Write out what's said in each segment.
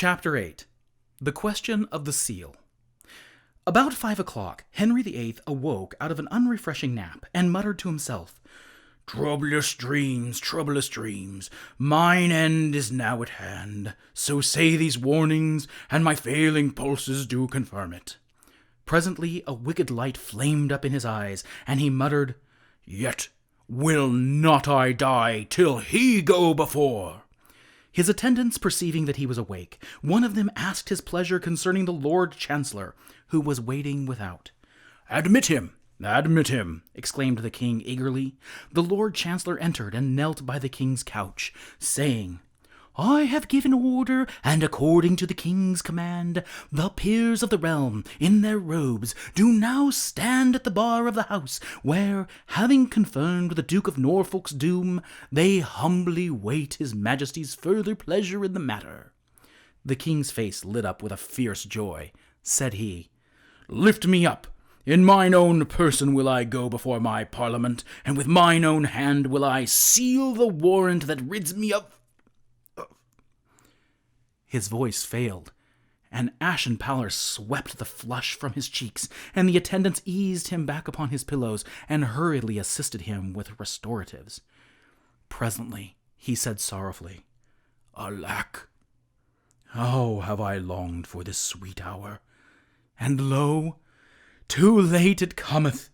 Chapter 8. The Question of the Seal. About 5 o'clock, Henry VIII awoke out of an unrefreshing nap, and muttered to himself, troublous dreams, mine end is now at hand, so say these warnings, and my failing pulses do confirm it. Presently a wicked light flamed up in his eyes, and he muttered, Yet will not I die till he go before. His attendants perceiving that he was awake, one of them asked his pleasure concerning the Lord Chancellor, who was waiting without. Admit him, exclaimed the king eagerly. The Lord Chancellor entered and knelt by the king's couch, saying, I have given order, and according to the king's command, the peers of the realm, in their robes, do now stand at the bar of the house, where, having confirmed the Duke of Norfolk's doom, they humbly wait his majesty's further pleasure in the matter. The king's face lit up with a fierce joy. Said he, Lift me up. In mine own person will I go before my parliament, and with mine own hand will I seal the warrant that rids me of... His voice failed. An ashen pallor swept the flush from his cheeks, and the attendants eased him back upon his pillows and hurriedly assisted him with restoratives. Presently he said sorrowfully, Alack! How have I longed for this sweet hour! And lo, too late it cometh,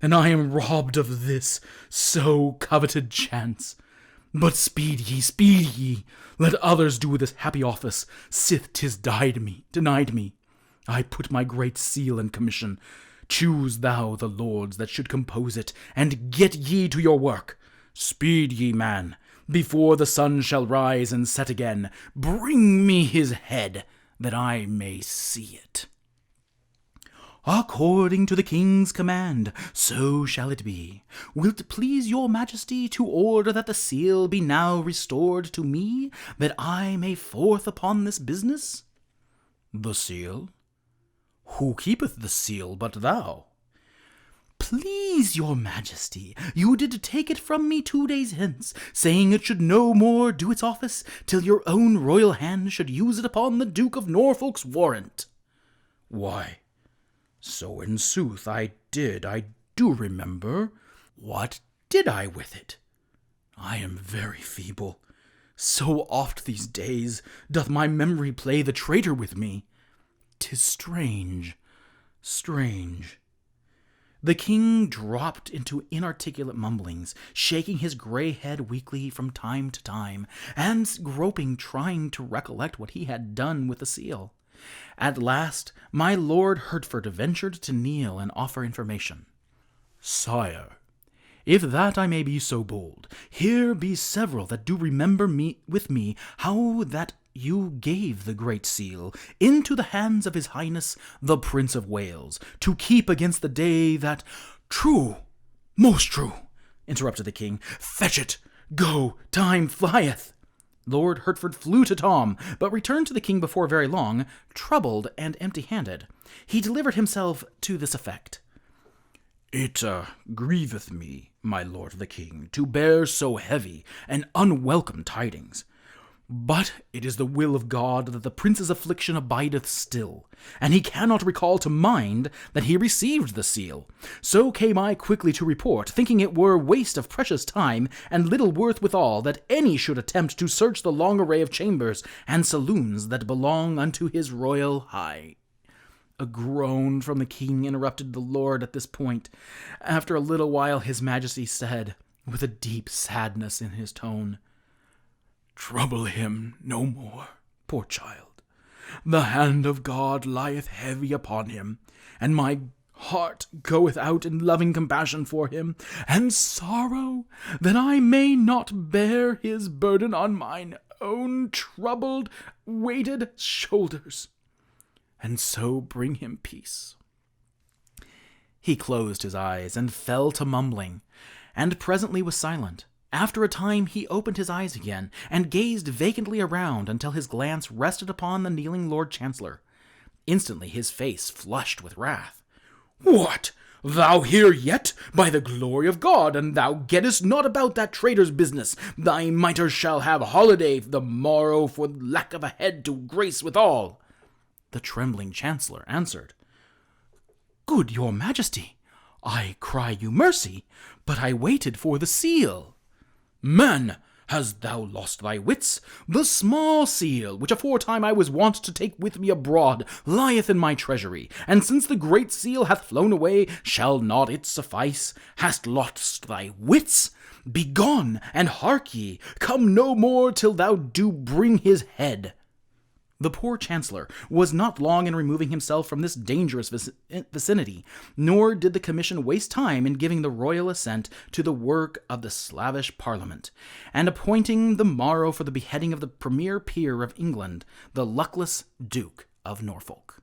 and I am robbed of this so coveted chance. But speed ye, let others do this happy office, sith 'tis denied me. I put my great seal in commission. Choose thou the lords that should compose it, and get ye to your work. Speed ye, man, before the sun shall rise and set again. Bring me his head, that I may see it. According to the king's command, so shall it be. Will't please your majesty to order that the seal be now restored to me, that I may forth upon this business? The seal? Who keepeth the seal but thou? Please your majesty, you did take it from me 2 days hence, saying it should no more do its office till your own royal hand should use it upon the Duke of Norfolk's warrant. Why, so in sooth I do remember. What did I with it? I am very feeble. So oft these days doth my memory play the traitor with me. 'Tis strange. The king dropped into inarticulate mumblings, shaking his gray head weakly from time to time, and groping, trying to recollect what he had done with the seal. At last, my Lord Hertford ventured to kneel and offer information. Sire, if that I may be so bold, here be several that do remember with me how that you gave the great seal into the hands of his highness the Prince of Wales, to keep against the day that... True, most true, interrupted the king. Fetch it, go, time flieth. Lord Hertford flew to Tom, but returned to the king before very long, troubled and empty-handed. He delivered himself to this effect. It grieveth me, my lord the king, to bear so heavy and unwelcome tidings. But it is the will of God that the prince's affliction abideth still, and he cannot recall to mind that he received the seal. So came I quickly to report, thinking it were waste of precious time, and little worth withal, that any should attempt to search the long array of chambers and saloons that belong unto his royal high. A groan from the king interrupted the lord at this point. After a little while his majesty said, with a deep sadness in his tone, Trouble him no more, poor child. The hand of God lieth heavy upon him, and my heart goeth out in loving compassion for him, and sorrow that I may not bear his burden on mine own troubled, weighted shoulders, and so bring him peace. He closed his eyes and fell to mumbling, and presently was silent. After a time he opened his eyes again, and gazed vacantly around until his glance rested upon the kneeling Lord Chancellor. Instantly his face flushed with wrath. What! Thou here yet, by the glory of God, and thou gettest not about that traitor's business. Thy mitre shall have holiday the morrow for lack of a head to grace withal. The trembling chancellor answered, Good your majesty, I cry you mercy, but I waited for the seal. Man, hast thou lost thy wits? The small seal, which aforetime I was wont to take with me abroad, lieth in my treasury, and since the great seal hath flown away, shall not it suffice? Hast lost thy wits? Begone, and hark ye, come no more till thou do bring his head. The poor chancellor was not long in removing himself from this dangerous vicinity, nor did the commission waste time in giving the royal assent to the work of the slavish parliament, and appointing the morrow for the beheading of the premier peer of England, the luckless Duke of Norfolk.